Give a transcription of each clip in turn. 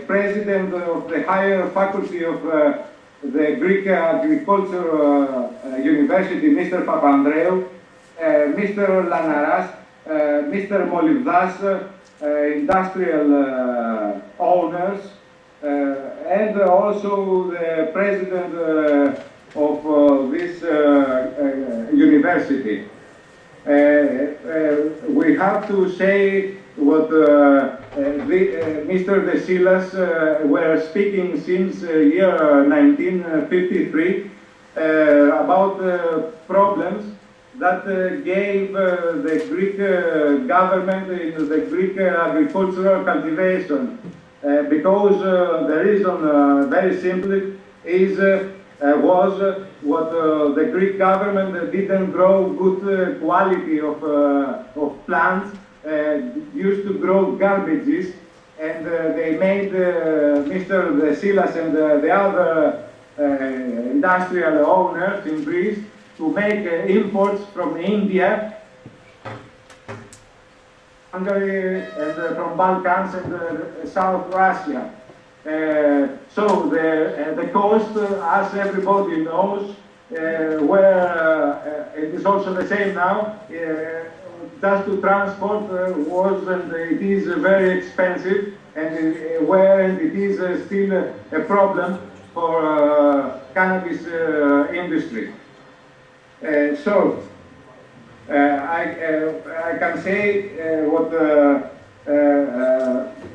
president of the higher faculty of the Greek Agriculture University, Mr. Papandreou, Mr. Lanaras, Mr. Molivdas, industrial owners, and also the president of this university. We have to say what Mr. De Silas were speaking since year 1953 about problems that gave the Greek government in the Greek agricultural cultivation. Because the reason, very simply, was what the Greek government didn't grow good quality of plants, used to grow garbages, and they made Mr. De Silas and the other industrial owners in Greece to make imports from India, Hungary, and from Balkans and South Russia. So the cost, as everybody knows, where it is also the same now, just to transport was and it is very expensive, and where it is still a problem for cannabis industry. So I can say what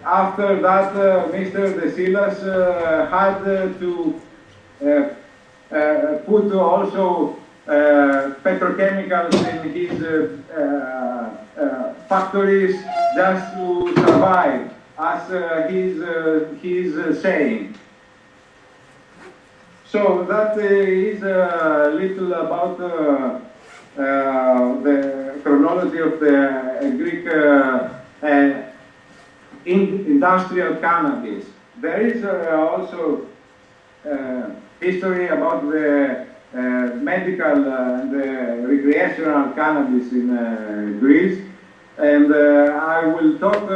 after that Mr. De Silas had to put also petrochemicals in his factories just to survive, as he's saying. So that is a little about the chronology of the Greek industrial cannabis. There is also history about the medical and recreational cannabis in Greece, and I will talk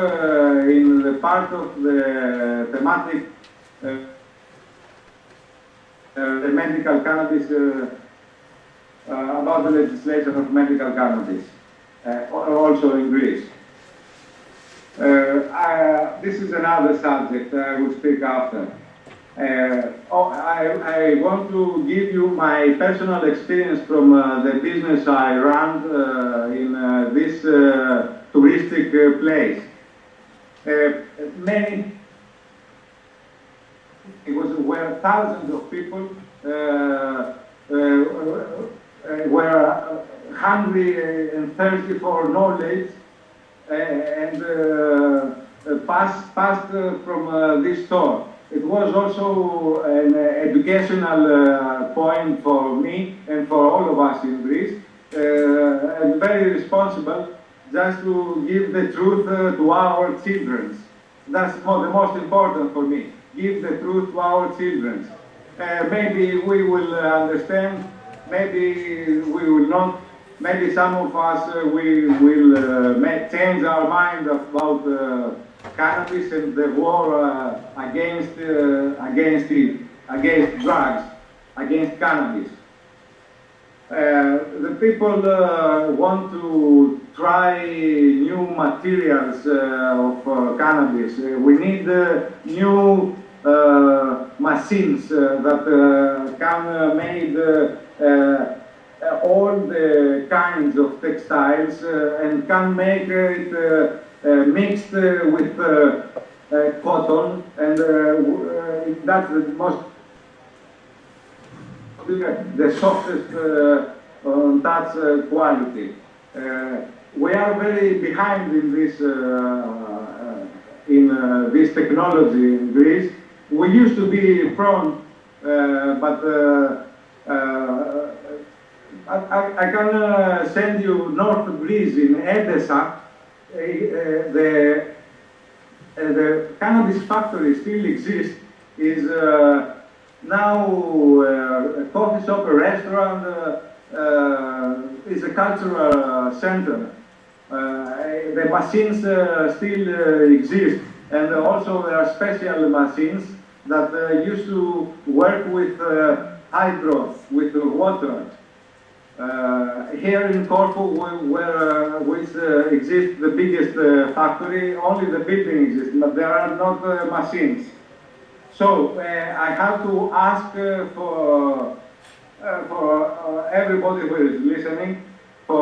in the part of the thematic the medical cannabis, about the legislation of medical cannabis, also in Greece. This is another subject I will speak after. I want to give you my personal experience from the business I ran in this touristic place. Where thousands of people were hungry and thirsty for knowledge, and passed from this store. It was also an educational point for me and for all of us in Greece, and very responsible just to give the truth to our children. That's the most important for me. Give the truth to our children. Maybe we will understand, maybe we will not. Maybe some of us we will change our mind about cannabis and the war against drugs, against cannabis. The people want to try new materials of cannabis. We need new machines that can make all the kinds of textiles and can make it mixed with cotton, and that's the most, the softest on that quality. We are very behind in this technology in Greece. We used to be front, but I can send you north of Greece in Edessa. The cannabis factory still exists. Is now a coffee shop, a restaurant, is a cultural center. The machines still exist, And also there are special machines that used to work with hydro, with water. Here in Corfu, which exists the biggest factory, only the building exists, but there are not machines. So I have to ask for everybody who is listening for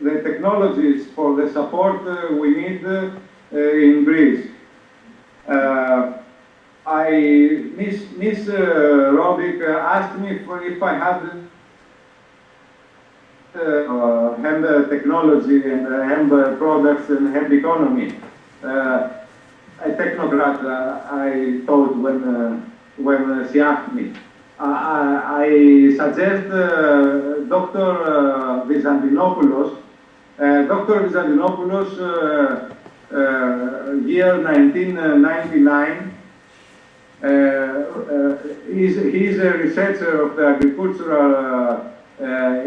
the technologies, for the support we need in Greece. Miss Robic asked me if I had hemp technology and hemp products and hemp economy. A technocrat, I thought when she asked me. I suggest Dr. Byzantinopoulos. Dr. Byzantinopoulos, year 1999, he's a researcher of the Agricultural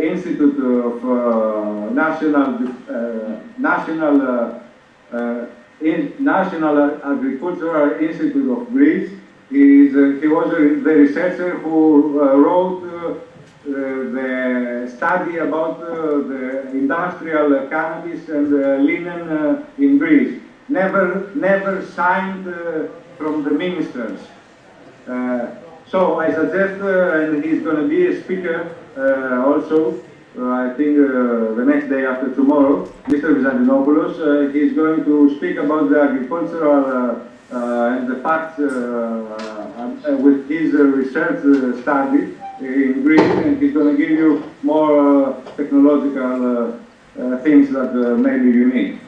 Institute of National Agricultural Institute of Greece. He was the researcher who wrote the study about the industrial cannabis and linen in Greece. Never signed from the ministers. So I suggest, and he's going to be a speaker also, I think the next day after tomorrow, Mr. Byzantinopoulos, he's going to speak about the agricultural and the facts with his research study in Greece, and he's going to give you more technological things that maybe you need.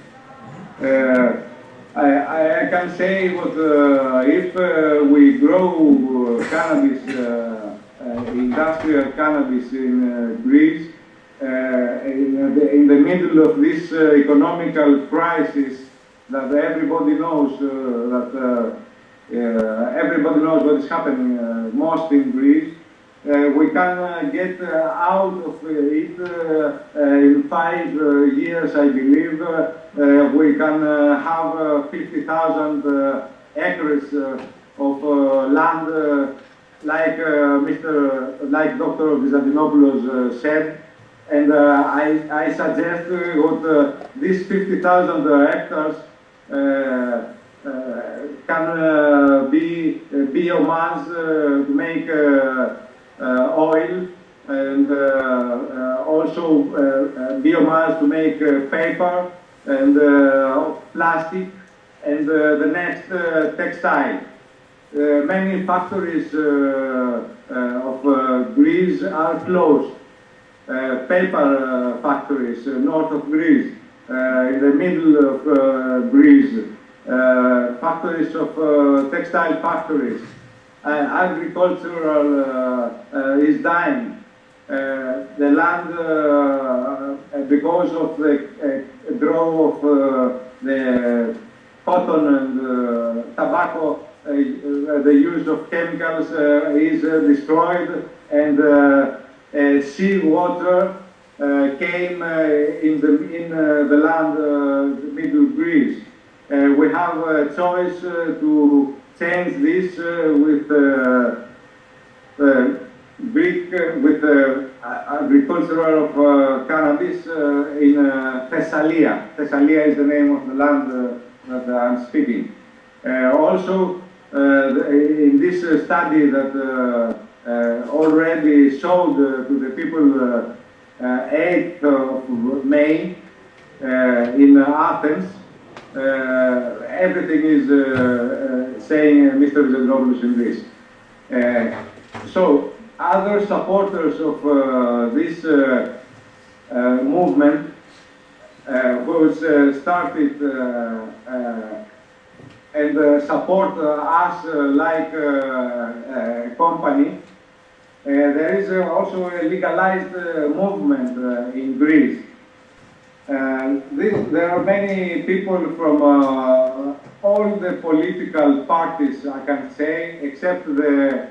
I can say what if we grow cannabis, industrial cannabis in Greece, in the middle of this economical crisis that everybody knows everybody knows what is happening most in Greece, we can get out of it in 5 years, I believe. We can have 50,000 acres of land, like Dr. Byzantinopoulos said. And I suggest what these 50,000 hectares can be biomass to make oil, and also biomass to make paper and plastic, and the next textile. Many factories of Greece are closed. Paper factories north of Greece, in the middle of Greece, factories of textile factories. Agricultural is dying. The land, because of the growth of the cotton and tobacco, the use of chemicals is destroyed, and sea water came in the land, middle Greece. We have a choice to change this with Greek, with agriculture of cannabis in Thessalia. Thessalia is the name of the land that I'm speaking. Also, in this study that already showed to the people 8th of May in Athens, everything is saying Mr. Byzantinopoulos in this. So other supporters of this movement, who started and support us like a company, there is also a legalized movement in Greece. There are many people from all the political parties, I can say, except the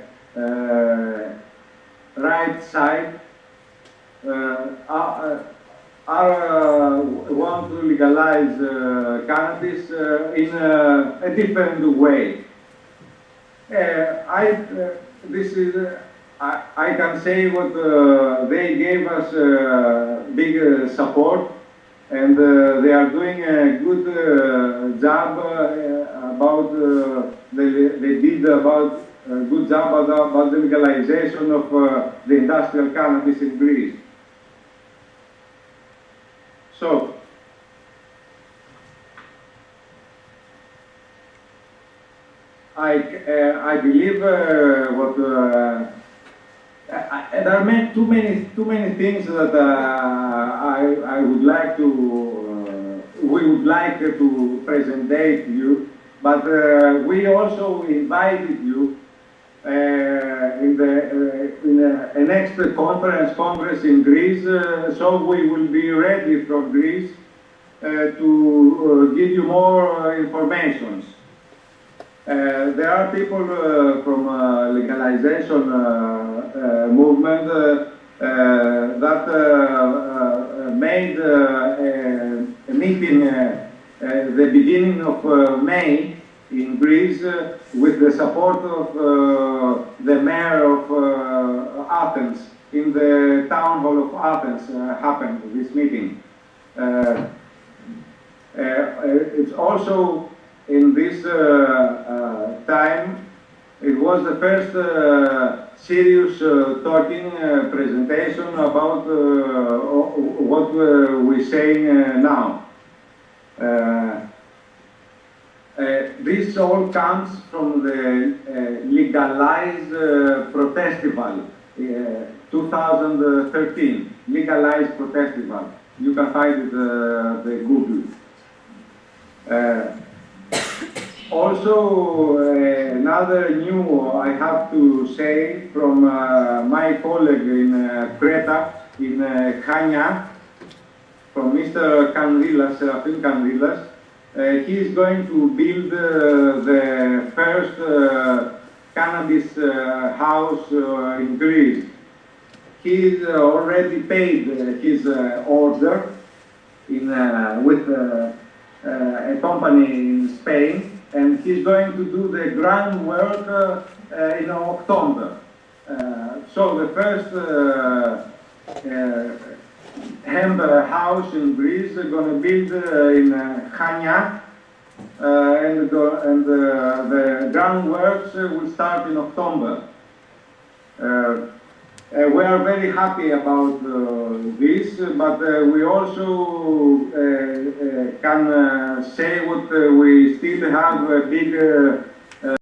right side, want to legalize cannabis in a different way. I can say what they gave us big support, and they are doing a good job about they did about a good job about the legalization of the industrial cannabis in Greece. So, I believe what there are too many things that I would like to we would like to present to you, but we also invited you in the next congress in Greece, so we will be ready from Greece to give you more information. There are people from legalization movement that made a meeting the beginning of May in Greece with the support of the mayor of Athens. In the town hall of Athens happened this meeting. It's also in this time, it was the first serious talking presentation about what we're saying now. This all comes from the Legalized Protestival, 2013, Legalized Protestival. You can find it the Google. Also, another new I have to say from my colleague in Creta, in Chania, from Mr. Kandrilas, Serafim Kandrilas. He is going to build the first cannabis house in Greece. He's already paid his order with a company in Spain, and he's going to do the groundwork in October. So the first hemp house in Greece is going to build in Chania, and the groundworks will start in October. We are very happy about this, but we also can say what we still have a big